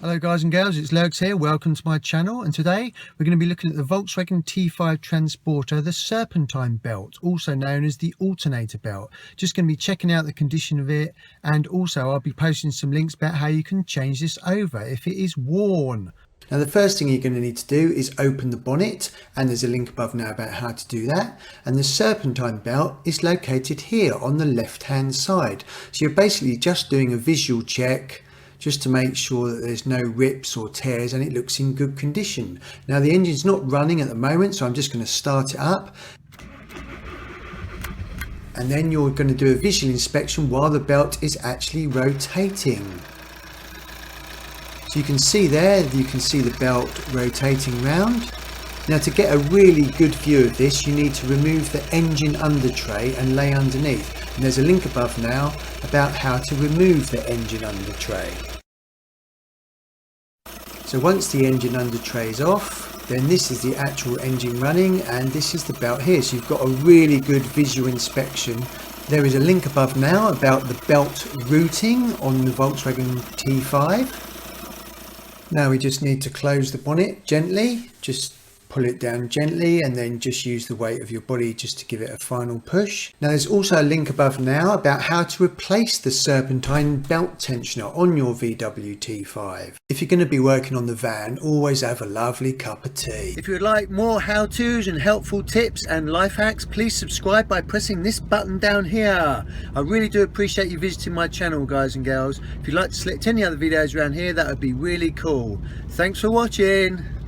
Hello guys and girls, it's Lurgs here. Welcome to my channel, and today we're going to be looking at the Volkswagen T5 Transporter, the Serpentine Belt, also known as the Alternator Belt. Just going to be checking out the condition of it, and also I'll be posting some links about how you can change this over if it is worn. Now the first thing you're going to need to do is open the bonnet, and there's a link above now about how to do that. And the Serpentine Belt is located here on the left hand side. So you're basically just doing a visual check just to make sure that there's no rips or tears and it looks in good condition. Now the engine's not running at the moment, so I'm just going to start it up. And then you're going to do a visual inspection while the belt is actually rotating. So you can see there, you can see the belt rotating round. Now to get a really good view of this, you need to remove the engine under tray and lay underneath. And there's a link above now about how to remove the engine under tray. So once the engine under tray is off, then this is the actual engine running, and this is the belt here. So you've got a really good visual inspection. There is a link above now about the belt routing on the Volkswagen T5. Now we just need to close the bonnet gently, just pull it down gently, and then just use the weight of your body just to give it a final push. Now there's also a link above now about how to replace the Serpentine belt tensioner on your VW T5. If you're going to be working on the van, always have a lovely cup of tea. If you would like more how-tos and helpful tips and life hacks, please subscribe by pressing this button down here. I really do appreciate you visiting my channel, guys and girls. If you'd like to select any other videos around here, that would be really cool. Thanks for watching.